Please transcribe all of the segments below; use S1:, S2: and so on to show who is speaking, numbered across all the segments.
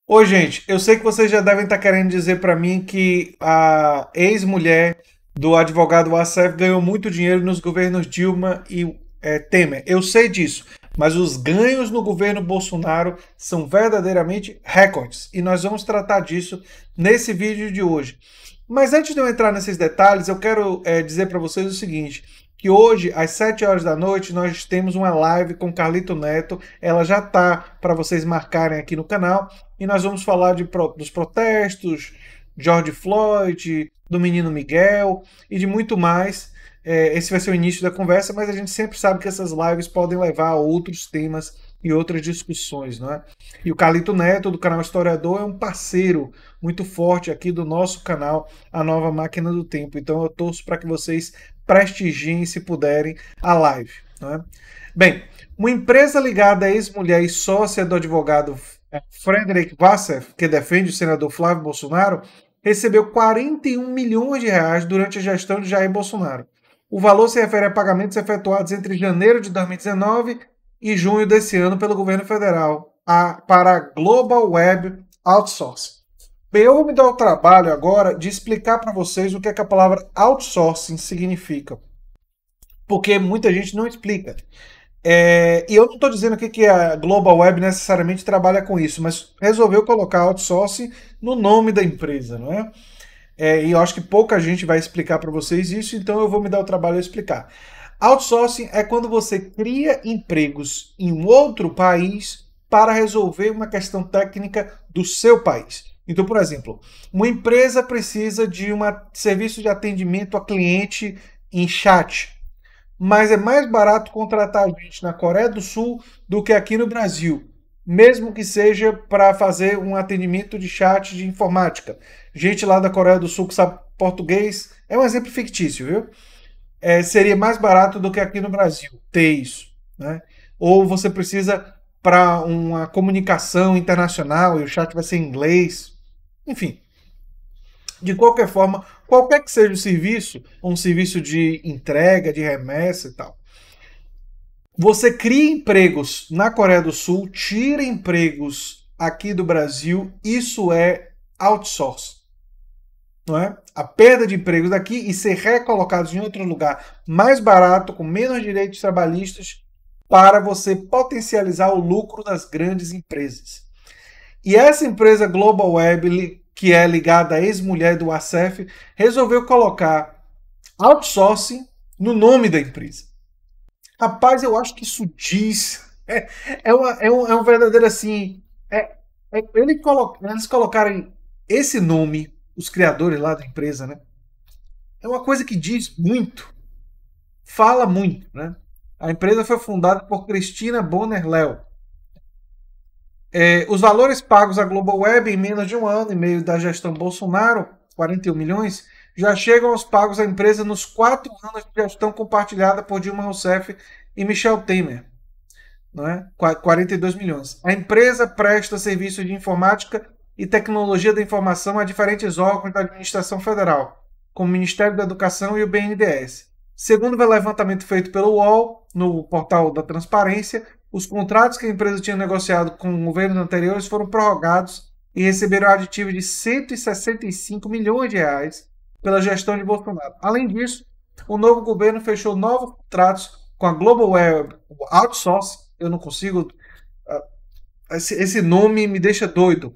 S1: Oi, gente. Eu sei que vocês já devem estar querendo dizer para mim que a ex-mulher do advogado Assef ganhou muito dinheiro nos governos Dilma e Temer. Eu sei disso, mas os ganhos no governo Bolsonaro são verdadeiramente recordes e nós vamos tratar disso nesse vídeo de hoje. Mas antes de eu entrar nesses detalhes, eu quero dizer para vocês o seguinte: que hoje, às 7 horas da noite, nós temos uma live com Carlito Neto. Ela já está para vocês marcarem aqui no canal. E nós vamos falar dos protestos, George Floyd, do menino Miguel e de muito mais. Esse vai ser o início da conversa, mas a gente sempre sabe que essas lives podem levar a outros temas e outras discussões, não é? E o Carlito Neto, do canal Historiador, é um parceiro muito forte aqui do nosso canal, A Nova Máquina do Tempo. Então eu torço para que vocês prestigiem, se puderem, a live. Não é? Bem, uma empresa ligada à ex-mulher e sócia do advogado Frederic Wassef, que defende o senador Flávio Bolsonaro, recebeu 41 milhões de reais durante a gestão de Jair Bolsonaro. O valor se refere a pagamentos efetuados entre janeiro de 2019 e junho desse ano pelo governo federal para a Global Web Outsourcing. Bem, eu vou me dar o trabalho agora de explicar para vocês o que é que a palavra outsourcing significa, porque muita gente não explica. E eu não estou dizendo aqui que a Global Web necessariamente trabalha com isso, mas resolveu colocar outsourcing no nome da empresa, não é? E eu acho que pouca gente vai explicar para vocês isso, então eu vou me dar o trabalho de explicar. Outsourcing é quando você cria empregos em um outro país para resolver uma questão técnica do seu país. Então, por exemplo, uma empresa precisa de um serviço de atendimento a cliente em chat, mas é mais barato contratar gente na Coreia do Sul do que aqui no Brasil, mesmo que seja para fazer um atendimento de chat de informática. Gente lá da Coreia do Sul que sabe português, é um exemplo fictício, viu? Seria mais barato do que aqui no Brasil ter isso, né? Ou você precisa para uma comunicação internacional e o chat vai ser em inglês, enfim. De qualquer forma, qualquer que seja o serviço, um serviço de entrega, de remessa e tal, você cria empregos na Coreia do Sul, tira empregos aqui do Brasil, isso é outsourcing, não é? A perda de empregos daqui e ser recolocados em outro lugar mais barato, com menos direitos trabalhistas, para você potencializar o lucro das grandes empresas. E essa empresa Global Web, que é ligada à ex-mulher do Assef, resolveu colocar outsourcing no nome da empresa. Rapaz, eu acho que isso diz. É um verdadeiro assim. Eles colocarem esse nome, os criadores lá da empresa, né? É uma coisa que diz muito, fala muito, né? A empresa foi fundada por Cristina Bonner Léo. Os valores pagos à Global Web em menos de um ano e meio da gestão Bolsonaro, 41 milhões, já chegam aos pagos à empresa nos 4 anos de gestão compartilhada por Dilma Rousseff e Michel Temer, não é? 42 milhões. A empresa presta serviços de informática e tecnologia da informação a diferentes órgãos da administração federal, como o Ministério da Educação e o BNDES. Segundo o levantamento feito pelo UOL, no portal da Transparência, os contratos que a empresa tinha negociado com governos anteriores foram prorrogados e receberam aditivo de 165 milhões de reais pela gestão de Bolsonaro. Além disso, o novo governo fechou novos contratos com a Global Web Outsourcing. Eu não consigo. Esse nome me deixa doido.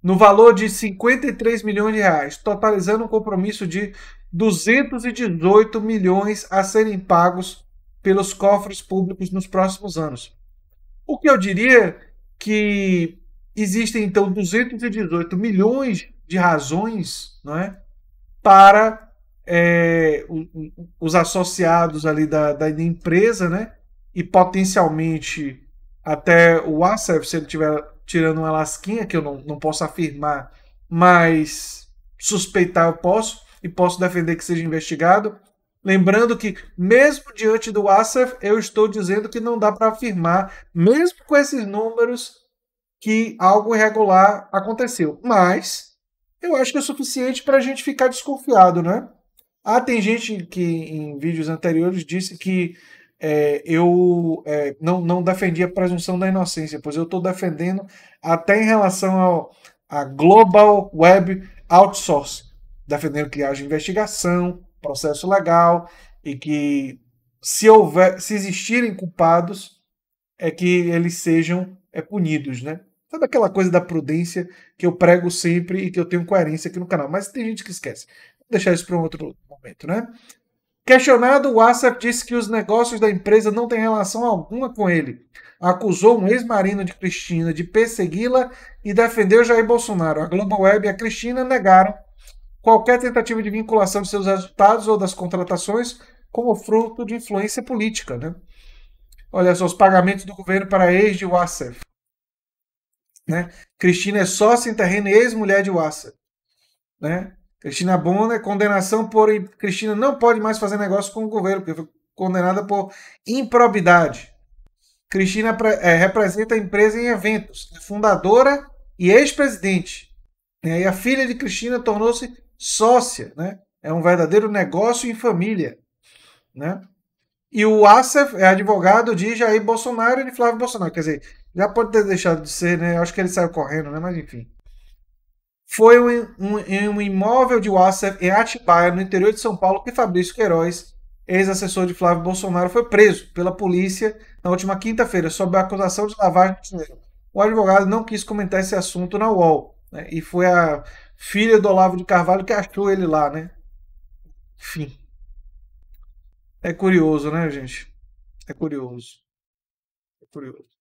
S1: No valor de 53 milhões de reais, totalizando um compromisso de 218 milhões a serem pagos pelos cofres públicos nos próximos anos. O que eu diria que existem então 218 milhões de razões, não é, para os associados ali da empresa, né, e potencialmente até o Assef, se ele estiver tirando uma lasquinha, que eu não posso afirmar, mas suspeitar eu posso, e posso defender que seja investigado. Lembrando que, mesmo diante do Assef, eu estou dizendo que não dá para afirmar, mesmo com esses números, que algo irregular aconteceu. Mas eu acho que é suficiente para a gente ficar desconfiado, né? Tem gente que em vídeos anteriores disse que não defendi a presunção da inocência, pois eu estou defendendo até em relação a Global Web Outsourcing, defendendo que haja investigação, processo legal e que se existirem culpados, é que eles sejam punidos, né? Sabe aquela coisa da prudência que eu prego sempre e que eu tenho coerência aqui no canal, mas tem gente que esquece. Vou deixar isso para um outro momento, né? Questionado, o Assaf disse que os negócios da empresa não têm relação alguma com ele. Acusou um ex-marido de Cristina de persegui-la e defendeu Jair Bolsonaro. A Global Web e a Cristina negaram qualquer tentativa de vinculação de seus resultados ou das contratações como fruto de influência política. Né? Olha só, os pagamentos do governo para ex de Wassef. Né? Cristina é sócia em terreno e ex-mulher de Wassef. Né? Cristina Bonner, condenação por... Cristina não pode mais fazer negócio com o governo, porque foi condenada por improbidade. Cristina representa a empresa em eventos, é fundadora e ex-presidente. E a filha de Cristina tornou-se sócia. Né? É um verdadeiro negócio em família. Né? E o Assaf é advogado de Jair Bolsonaro e de Flávio Bolsonaro. Quer dizer, já pode ter deixado de ser, né? Acho que ele saiu correndo, né? Mas enfim. Foi um imóvel de Wassef em Atibaia, no interior de São Paulo, que Fabrício Queiroz, ex-assessor de Flávio Bolsonaro, foi preso pela polícia na última quinta-feira, sob a acusação de lavagem de dinheiro. O advogado não quis comentar esse assunto na UOL, né? E foi a filha do Olavo de Carvalho que achou ele lá, né? Enfim. É curioso, né, gente? É curioso. É curioso.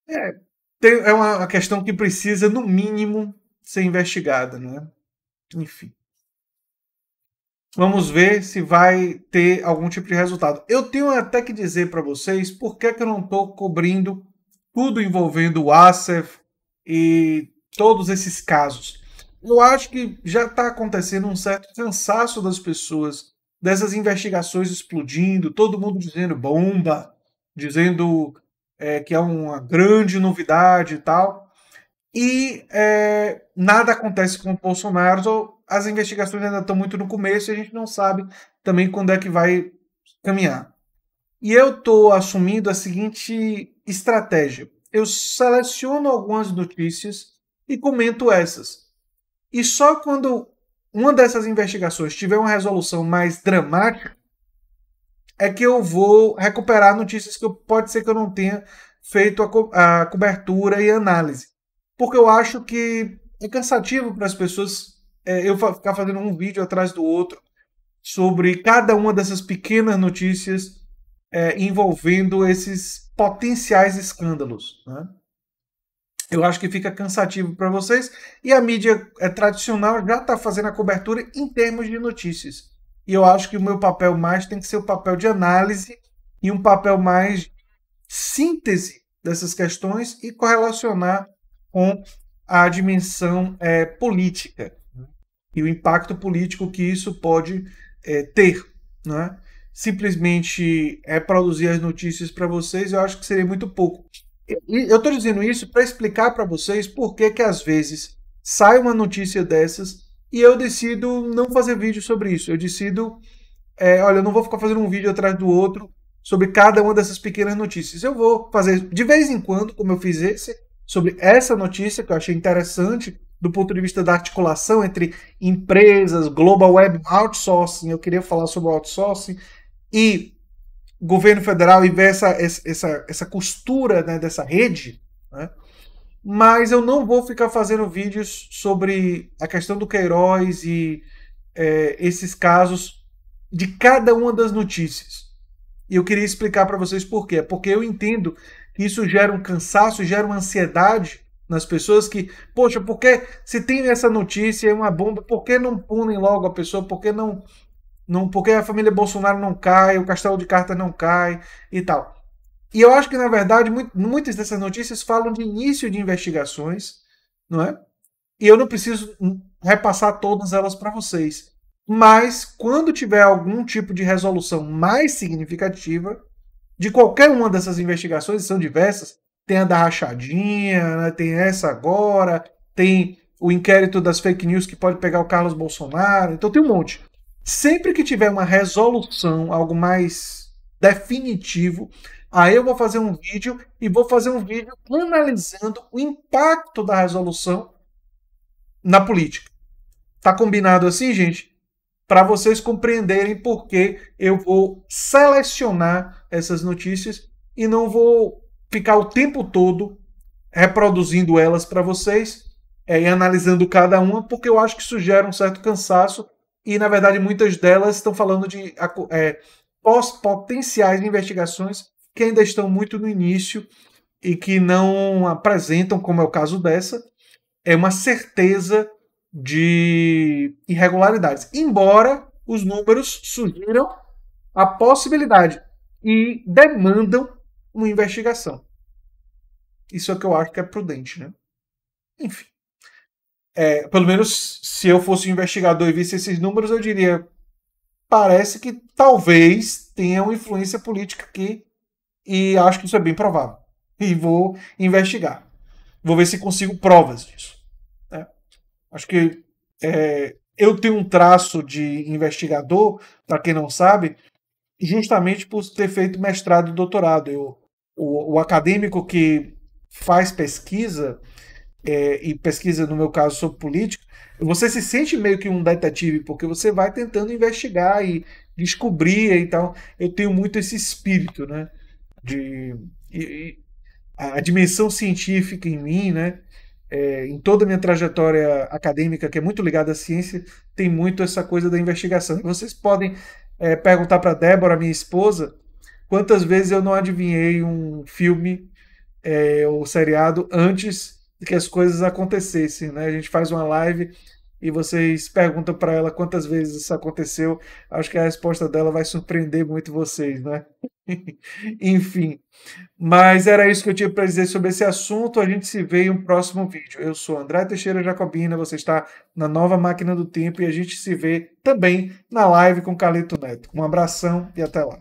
S1: É, é uma questão que precisa, no mínimo, ser investigada, né? Enfim. Vamos ver se vai ter algum tipo de resultado. Eu tenho até que dizer para vocês por que eu não estou cobrindo tudo envolvendo o Assaf e todos esses casos. Eu acho que já está acontecendo um certo cansaço das pessoas dessas investigações explodindo, todo mundo dizendo bomba, dizendo que é uma grande novidade e tal. E nada acontece com o Bolsonaro, as investigações ainda estão muito no começo e a gente não sabe também quando é que vai caminhar. E eu estou assumindo a seguinte estratégia. Eu seleciono algumas notícias e comento essas. E só quando uma dessas investigações tiver uma resolução mais dramática, é que eu vou recuperar notícias que pode ser que eu não tenha feito a cobertura e análise. Porque eu acho que é cansativo para as pessoas eu ficar fazendo um vídeo atrás do outro sobre cada uma dessas pequenas notícias envolvendo esses potenciais escândalos. Né? Eu acho que fica cansativo para vocês e a mídia tradicional já está fazendo a cobertura em termos de notícias. E eu acho que o meu papel mais tem que ser o papel de análise e um papel mais síntese dessas questões e correlacionar com a dimensão política e o impacto político que isso pode ter. Né? Simplesmente produzir as notícias para vocês, eu acho que seria muito pouco. E eu estou dizendo isso para explicar para vocês por que às vezes sai uma notícia dessas e eu decido não fazer vídeo sobre isso. Eu decido, olha, eu não vou ficar fazendo um vídeo atrás do outro sobre cada uma dessas pequenas notícias. Eu vou fazer de vez em quando, como eu fiz esse, sobre essa notícia que eu achei interessante do ponto de vista da articulação entre empresas, Global Web Outsourcing, eu queria falar sobre o outsourcing, e governo federal e ver essa costura, né, dessa rede, né? Mas eu não vou ficar fazendo vídeos sobre a questão do Queiroz e esses casos de cada uma das notícias. E eu queria explicar para vocês por quê. Porque eu entendo que isso gera um cansaço, gera uma ansiedade nas pessoas que, poxa, porque se tem essa notícia, é uma bomba, por que não punem logo a pessoa? Por que não porque a família Bolsonaro não cai, o castelo de cartas não cai e tal. E eu acho que, na verdade, muitas dessas notícias falam de início de investigações, não é? E eu não preciso repassar todas elas para vocês. Mas, quando tiver algum tipo de resolução mais significativa de qualquer uma dessas investigações, são diversas, tem a da rachadinha, né? Tem essa agora, tem o inquérito das fake news que pode pegar o Carlos Bolsonaro, então tem um monte. Sempre que tiver uma resolução, algo mais definitivo. Aí eu vou fazer um vídeo e vou fazer um vídeo analisando o impacto da resolução na política. Tá combinado assim, gente? Para vocês compreenderem por que eu vou selecionar essas notícias e não vou ficar o tempo todo reproduzindo elas para vocês e analisando cada uma, porque eu acho que isso gera um certo cansaço e, na verdade, muitas delas estão falando de potenciais investigações que ainda estão muito no início e que não apresentam, como é o caso dessa, uma certeza de irregularidades. Embora os números sugiram a possibilidade e demandam uma investigação. Isso é o que eu acho que é prudente, né? Enfim. Pelo menos se eu fosse um investigador e visse esses números, eu diria: parece que talvez tenha uma influência política aqui e acho que isso é bem provável. E vou investigar. Vou ver se consigo provas disso. Né? Acho que eu tenho um traço de investigador, para quem não sabe, justamente por ter feito mestrado e doutorado. O acadêmico que faz pesquisa, e pesquisa, no meu caso, sobre política, você se sente meio que um detetive, porque você vai tentando investigar e descobrir e tal. Eu tenho muito esse espírito, né? A dimensão científica em mim, né? Em toda a minha trajetória acadêmica, que é muito ligada à ciência, tem muito essa coisa da investigação. E vocês podem perguntar para Débora, minha esposa, quantas vezes eu não adivinhei um filme ou seriado antes de que as coisas acontecessem, né? A gente faz uma live e vocês perguntam para ela quantas vezes isso aconteceu. Acho que a resposta dela vai surpreender muito vocês, né? Enfim, mas era isso que eu tinha para dizer sobre esse assunto. A gente se vê em um próximo vídeo. Eu sou André Teixeira Jacobina, você está na Nova Máquina do Tempo e a gente se vê também na live com Carlito Neto. Um abração e até lá.